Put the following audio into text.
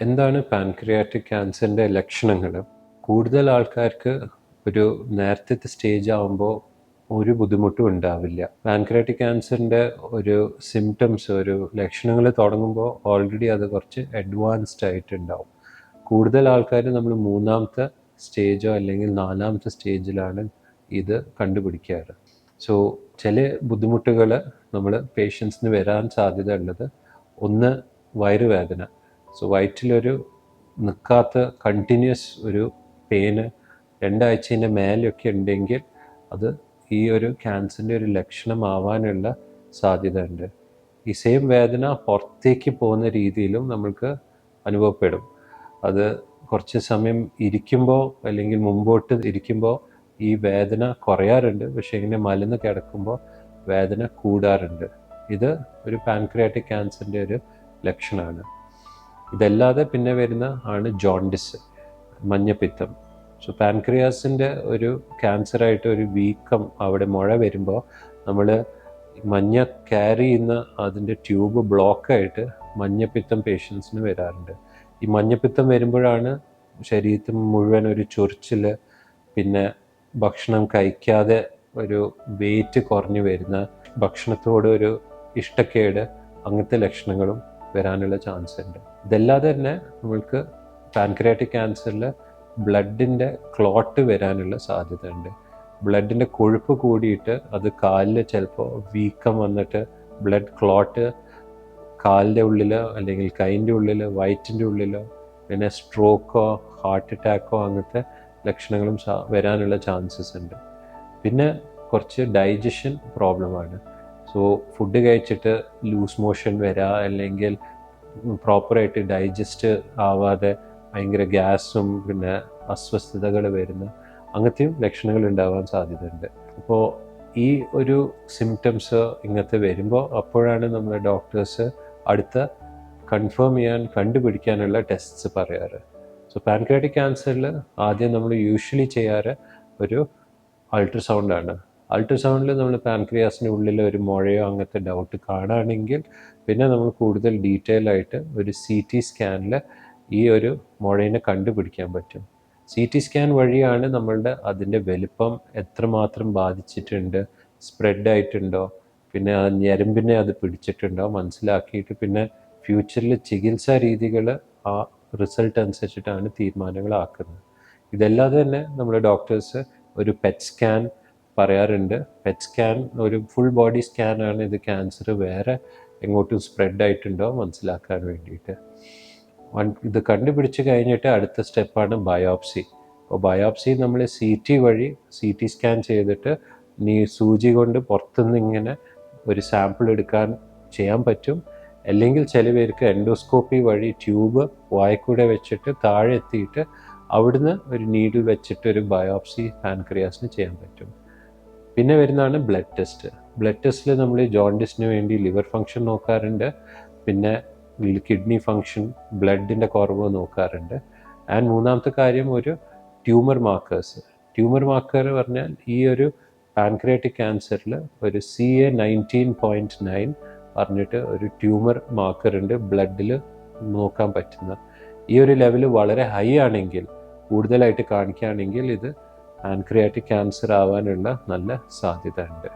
എന്താണ് പാൻക്രിയാറ്റിക് ക്യാൻസറിൻ്റെ ലക്ഷണങ്ങൾ? കൂടുതൽ ആൾക്കാർക്ക് ഒരു നേരത്തെ സ്റ്റേജ് ആകുമ്പോൾ ഒരു ബുദ്ധിമുട്ടും ഉണ്ടാവില്ല. പാൻക്രിയാറ്റിക് ക്യാൻസറിൻ്റെ ഒരു സിംറ്റംസ്, ഒരു ലക്ഷണങ്ങൾ തുടങ്ങുമ്പോൾ ഓൾറെഡി അത് കുറച്ച് അഡ്വാൻസ്ഡ് ആയിട്ടുണ്ടാവും. കൂടുതൽ ആൾക്കാർ നമ്മൾ 3ാമത്തെ സ്റ്റേജോ അല്ലെങ്കിൽ 4ാമത്തെ സ്റ്റേജിലാണ് ഇത് കണ്ടുപിടിക്കാറ്. സോ ചില ബുദ്ധിമുട്ടുകൾ നമ്മൾ പേഷ്യൻസിന് വരാൻ സാധ്യത ഉള്ളത്, ഒന്ന് വയറുവേദന. സോ വയറ്റിലൊരു നിൽക്കാത്ത കണ്ടിന്യൂസ് ഒരു പെയിന് 2 ആഴ്ചേൻ്റെ മേലെയൊക്കെ ഉണ്ടെങ്കിൽ അത് ഈ ഒരു ക്യാൻസറിൻ്റെ ഒരു ലക്ഷണമാവാനുള്ള സാധ്യത ഉണ്ട്. ഈ സെയിം വേദന പുറത്തേക്ക് പോകുന്ന രീതിയിലും നമ്മൾക്ക് അനുഭവപ്പെടും. അത് കുറച്ച് സമയം ഇരിക്കുമ്പോൾ അല്ലെങ്കിൽ മുമ്പോട്ട് ഇരിക്കുമ്പോൾ ഈ വേദന കുറയാറുണ്ട്, പക്ഷേ ഇങ്ങനെ മലന്ന് കിടക്കുമ്പോൾ വേദന കൂടാറുണ്ട്. ഇത് ഒരു പാൻക്രിയാറ്റിക് ക്യാൻസറിൻ്റെ ഒരു ലക്ഷണമാണ്. ഇതല്ലാതെ പിന്നെ വരുന്ന ആണ് ജോണ്ടിസ്, മഞ്ഞപ്പിത്തം. സോ പാൻക്രിയാസിൻ്റെ ഒരു ക്യാൻസറായിട്ട് ഒരു വീക്കം, അവിടെ മുഴ വരുമ്പോൾ നമ്മൾ മഞ്ഞ ക്യാരി ചെയ്യുന്ന അതിൻ്റെ ട്യൂബ് ബ്ലോക്കായിട്ട് മഞ്ഞപ്പിത്തം പേഷ്യൻസിന് വരാറുണ്ട്. ഈ മഞ്ഞപ്പിത്തം വരുമ്പോഴാണ് ശരീരത്തിൽ മുഴുവൻ ഒരു ചൊറിച്ചിൽ, പിന്നെ ഭക്ഷണം കഴിക്കാതെ ഒരു വെയിറ്റ് കുറഞ്ഞു വരുന്ന, ഭക്ഷണത്തോട് ഒരു ഇഷ്ടക്കേട്, അങ്ങനത്തെ ലക്ഷണങ്ങളും വരാനുള്ള ചാൻസ് ഉണ്ട്. ഇതല്ലാതെ തന്നെ നമ്മൾക്ക് പാൻക്രിയാറ്റിക് ക്യാൻസറിൽ ബ്ലഡിൻ്റെ ക്ലോട്ട് വരാനുള്ള സാധ്യത ഉണ്ട്. ബ്ലഡിൻ്റെ കൊഴുപ്പ് കൂടിയിട്ട് അത് കാലിൽ ചിലപ്പോൾ വീക്കം വന്നിട്ട് ബ്ലഡ് ക്ലോട്ട് കാലിൻ്റെ ഉള്ളിലോ അല്ലെങ്കിൽ കൈൻ്റെ ഉള്ളിലോ വയറ്റിൻ്റെ ഉള്ളിലോ, പിന്നെ സ്ട്രോക്കോ ഹാർട്ട് അറ്റാക്കോ അങ്ങനത്തെ ലക്ഷണങ്ങളും വരാനുള്ള ചാൻസസ് ഉണ്ട്. പിന്നെ കുറച്ച് ഡൈജഷൻ പ്രോബ്ലമാണ്. സോ ഫുഡ് കഴിച്ചിട്ട് ലൂസ് മോഷൻ വരിക, അല്ലെങ്കിൽ പ്രോപ്പറായിട്ട് ഡൈജസ്റ്റ് ആവാതെ ഭയങ്കര ഗ്യാസും പിന്നെ അസ്വസ്ഥതകൾ വരുന്ന അങ്ങനത്തെയും ലക്ഷണങ്ങൾ ഉണ്ടാവാൻ സാധ്യതയുണ്ട്. അപ്പോൾ ഈ ഒരു സിംറ്റംസ് ഇങ്ങനത്തെ വരുമ്പോൾ അപ്പോഴാണ് നമ്മൾ ഡോക്ടേഴ്സ് അടുത്ത കണ്ടുപിടിക്കാനുള്ള ടെസ്റ്റ്സ് പറയാറ്. സോ പാൻക്രിയാറ്റിക് ക്യാൻസറിൽ ആദ്യം നമ്മൾ യൂഷ്വലി ചെയ്യാറ് ഒരു അൾട്രാസൗണ്ടാണ്. അൾട്രാസൗണ്ടിൽ നമ്മൾ പാൻക്രിയാസിൻ്റെ ഉള്ളിൽ ഒരു മുഴയോ അങ്ങനത്തെ ഡൗട്ട് കാണുകയാണെങ്കിൽ പിന്നെ നമ്മൾ കൂടുതൽ ഡീറ്റെയിൽ ആയിട്ട് ഒരു CT സ്കാനിൽ ഈ ഒരു മുഴയിനെ കണ്ടുപിടിക്കാൻ പറ്റും. CT സ്കാൻ വഴിയാണ് നമ്മളുടെ അതിൻ്റെ വലിപ്പം എത്രമാത്രം ബാധിച്ചിട്ടുണ്ട്, സ്പ്രെഡ് ആയിട്ടുണ്ടോ, പിന്നെ ആ ഞരമ്പിനെ അത് പിടിച്ചിട്ടുണ്ടോ മനസ്സിലാക്കിയിട്ട് പിന്നെ ഫ്യൂച്ചറിൽ ചികിത്സാ രീതികൾ ആ റിസൾട്ട് അനുസരിച്ചിട്ടാണ് തീരുമാനങ്ങളാക്കുന്നത്. ഇതല്ലാതെ തന്നെ നമ്മൾ ഡോക്ടേഴ്സ് ഒരു PET സ്കാൻ പറയാറുണ്ട്. PET സ്കാൻ ഒരു ഫുൾ ബോഡി സ്കാനാണ്. ഇത് ക്യാൻസർ വേറെ എങ്ങോട്ടും സ്പ്രെഡ് ആയിട്ടുണ്ടോ മനസ്സിലാക്കാൻ വേണ്ടിയിട്ട്. ഇത് കണ്ടുപിടിച്ച് കഴിഞ്ഞിട്ട് അടുത്ത സ്റ്റെപ്പാണ് ബയോപ്സി. അപ്പോൾ ബയോപ്സി നമ്മൾ CT സ്കാൻ ചെയ്തിട്ട് സൂചി കൊണ്ട് പുറത്തുനിന്ന് ഇങ്ങനെ ഒരു സാമ്പിൾ ചെയ്യാൻ പറ്റും. അല്ലെങ്കിൽ ചില പേർക്ക് എൻഡോസ്കോപ്പി വഴി ട്യൂബ് വായ്ക്കൂടെ വെച്ചിട്ട് താഴെ എത്തിയിട്ട് അവിടുന്ന് ഒരു നീഡിൽ വെച്ചിട്ട് ഒരു ബയോപ്സി പാൻക്രിയാസിന് ചെയ്യാൻ പറ്റും. പിന്നെ വരുന്നതാണ് ബ്ലഡ് ടെസ്റ്റ്. ബ്ലഡ് ടെസ്റ്റിൽ നമ്മൾ ജോണ്ടിസിന് വേണ്ടി ലിവർ ഫങ്ഷൻ നോക്കാറുണ്ട്, പിന്നെ കിഡ്നി ഫങ്ഷൻ, ബ്ലഡിൻ്റെ കുറവ് നോക്കാറുണ്ട്. ആൻഡ് 3ാമത്തെ കാര്യം ഒരു ട്യൂമർ മാർക്കേഴ്സ്. ട്യൂമർ മാർക്കർ പറഞ്ഞാൽ ഈ ഒരു പാൻക്രിയാറ്റിക് ക്യാൻസറിൽ ഒരു CA19.9 പറഞ്ഞിട്ട് ഒരു ട്യൂമർ മാർക്കർ ഉണ്ട് ബ്ലഡിൽ നോക്കാൻ പറ്റുന്ന. ഈ ഒരു ലെവൽ വളരെ ഹൈ ആണെങ്കിൽ, കൂടുതലായിട്ട് കാണിക്കുകയാണെങ്കിൽ ഇത് പാൻക്രിയാറ്റിക് ക്യാൻസർ ആവാനുള്ള നല്ല സാധ്യത ഉണ്ട്.